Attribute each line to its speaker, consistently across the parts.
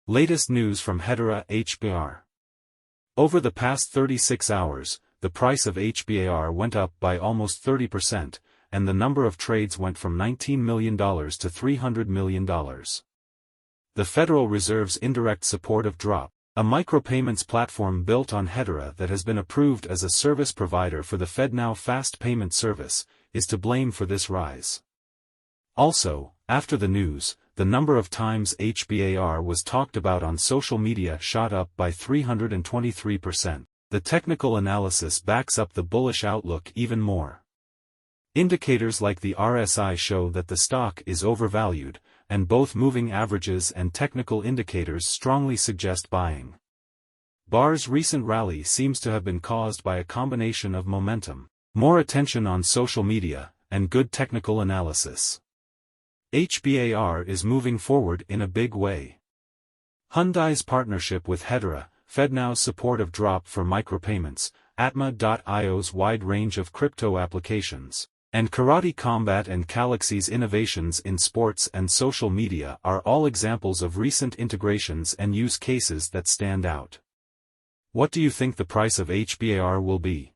Speaker 1: Latest news from Hedera Hbar. Over the past 36 hours, the price of Hbar went up by almost 30%, and the number of trades went from $19 million to $300 million. The Federal Reserve's indirect support of Drop, a micropayments platform built on Hedera that has been approved as a service provider for the FedNow fast payment service, is to blame for this rise. Also, after the news, the number of times Hbar was talked about on social media shot up by 323%. The technical analysis backs up the bullish outlook even more. Indicators like the RSI show that the stock is overvalued, and both moving averages and technical indicators strongly suggest buying. Hbar's recent rally seems to have been caused by a combination of momentum, more attention on social media, and good technical analysis. Hbar is moving forward in a big way. Hyundai's partnership with Hedera, FedNow's support of Drop for micropayments, Atma.io's wide range of crypto applications, and Karate Combat and Galaxy's innovations in sports and social media are all examples of recent integrations and use cases that stand out. What do you think the price of Hbar will be?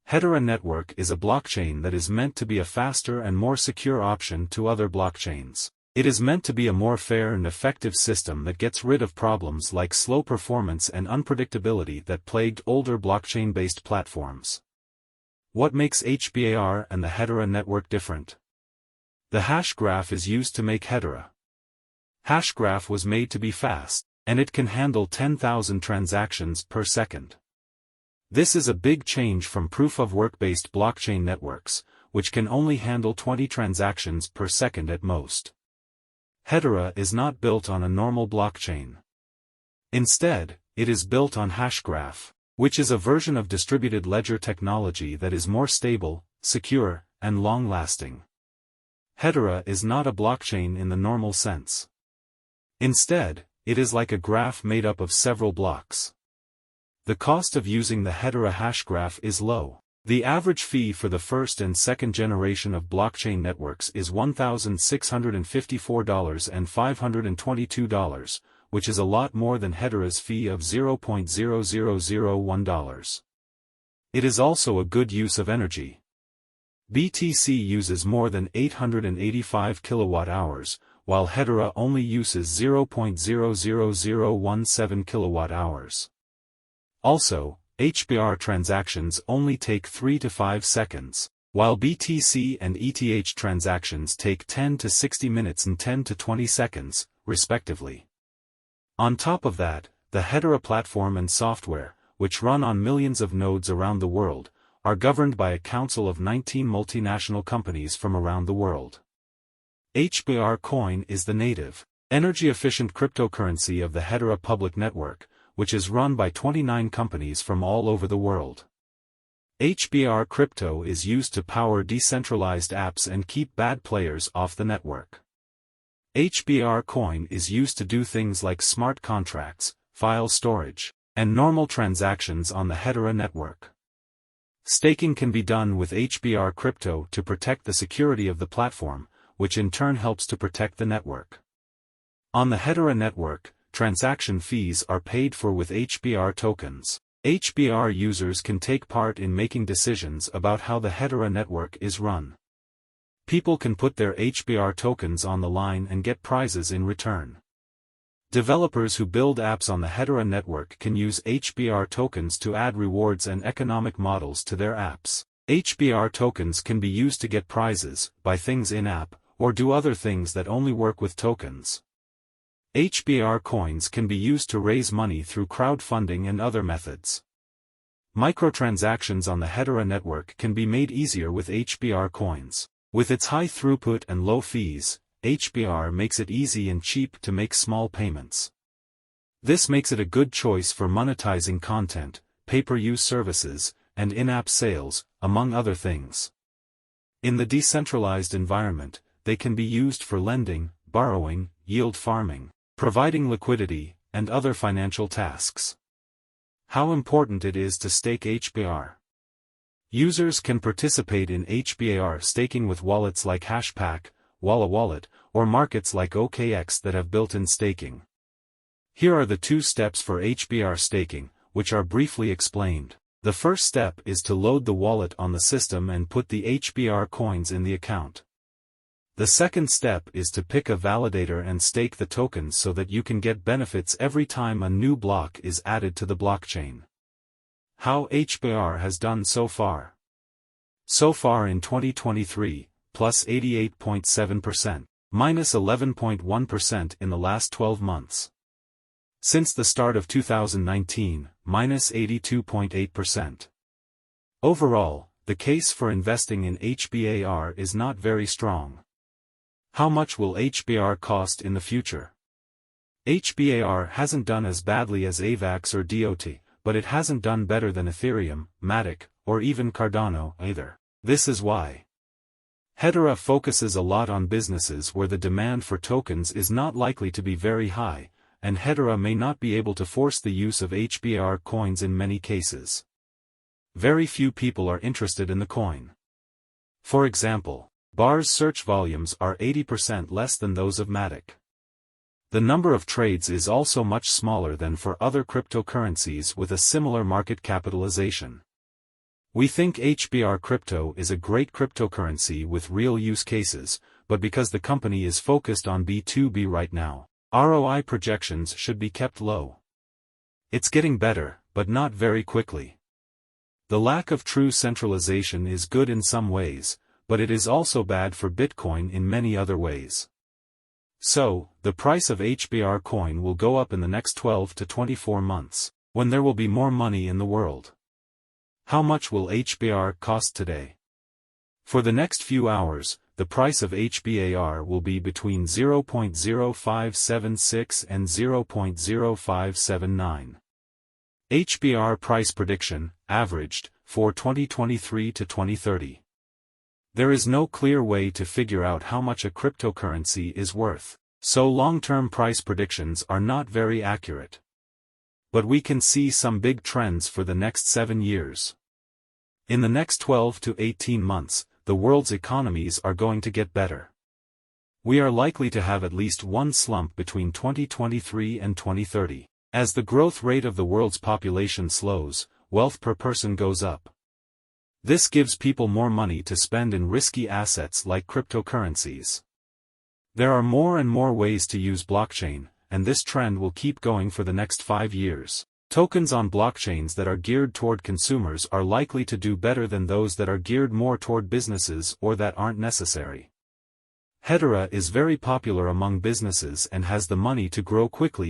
Speaker 1: Hedera Network is a blockchain that is meant to be a faster and more secure option to other blockchains. It is meant to be a more fair and effective system that gets rid of problems like slow performance and unpredictability that plagued older blockchain-based platforms. What makes Hbar and the Hedera network different? The hash graph is used to make Hedera. Hashgraph was made to be fast, and it can handle 10,000 transactions per second. This is a big change from proof-of-work-based blockchain networks, which can only handle 20 transactions per second at most. Hedera is not built on a normal blockchain. Instead, it is built on Hashgraph, which is a version of distributed ledger technology that is more stable, secure, and long-lasting. Hedera is not a blockchain in the normal sense. Instead, it is like a graph made up of several blocks. The cost of using the Hedera hashgraph is low. The average fee for the first and second generation of blockchain networks is $1,654 and $522, which is a lot more than Hedera's fee of $0.0001. It is also a good use of energy. BTC uses more than 885 kilowatt-hours, while Hedera only uses 0.00017 kilowatt-hours. Also, Hbar transactions only take 3 to 5 seconds, while BTC and ETH transactions take 10 to 60 minutes and 10 to 20 seconds, respectively. On top of that, the Hedera platform and software, which run on millions of nodes around the world, are governed by a council of 19 multinational companies from around the world. Hbar coin is the native, energy-efficient cryptocurrency of the Hedera public network, which is run by 29 companies from all over the world. Hbar crypto is used to power decentralized apps and keep bad players off the network. Hbar coin is used to do things like smart contracts, file storage, and normal transactions on the Hedera network. Staking can be done with Hbar crypto to protect the security of the platform, which in turn helps to protect the network. On the Hedera network, transaction fees are paid for with Hbar tokens. Hbar users can take part in making decisions about how the Hedera network is run. People can put their Hbar tokens on the line and get prizes in return. Developers who build apps on the Hedera network can use Hbar tokens to add rewards and economic models to their apps. Hbar tokens can be used to get prizes, buy things in-app, or do other things that only work with tokens. Hbar coins can be used to raise money through crowdfunding and other methods. Microtransactions on the Hedera network can be made easier with Hbar coins. With its high throughput and low fees, Hbar makes it easy and cheap to make small payments. This makes it a good choice for monetizing content, pay-per-use services, and in-app sales, among other things. In the decentralized environment, they can be used for lending, borrowing, yield farming, providing liquidity, and other financial tasks. How important it is to stake Hbar. Users can participate in Hbar staking with wallets like Hashpack, Walla Wallet, or markets like OKX that have built-in staking. Here are the 2 steps for HBR staking, which are briefly explained. The first step is to load the wallet on the system and put the HBR coins in the account. The second step is to pick a validator and stake the tokens so that you can get benefits every time a new block is added to the blockchain. How HBR has done so far. So far in 2023, plus 88.7%, minus 11.1% in the last 12 months. Since the start of 2019, minus 82.8%. Overall, the case for investing in HBAR is not very strong. How much will HBR cost in the future? HBAR hasn't done as badly as AVAX or DOT, but it hasn't done better than Ethereum, Matic, or even Cardano either. This is why. Hedera focuses a lot on businesses where the demand for tokens is not likely to be very high, and Hedera may not be able to force the use of HBR coins in many cases. Very few people are interested in the coin. For example, Hbar's search volumes are 80% less than those of Matic. The number of trades is also much smaller than for other cryptocurrencies with a similar market capitalization. We think HBR crypto is a great cryptocurrency with real use cases, but because the company is focused on B2B right now, ROI projections should be kept low. It's getting better, but not very quickly. The lack of true centralization is good in some ways, but it is also bad for Bitcoin in many other ways. So, the price of HBR coin will go up in the next 12 to 24 months, when there will be more money in the world. How much will HBR cost today? For the next few hours, the price of HBAR will be between 0.0576 and 0.0579. HBR price prediction, averaged, for 2023 to 2030. There is no clear way to figure out how much a cryptocurrency is worth, so long-term price predictions are not very accurate. But we can see some big trends for the next 7 years. In the next 12 to 18 months, the world's economies are going to get better. We are likely to have at least one slump between 2023 and 2030. As the growth rate of the world's population slows, wealth per person goes up. This gives people more money to spend in risky assets like cryptocurrencies. There are more and more ways to use blockchain, and this trend will keep going for the next 5 years. Tokens on blockchains that are geared toward consumers are likely to do better than those that are geared more toward businesses or that aren't necessary. Hedera is very popular among businesses and has the money to grow quickly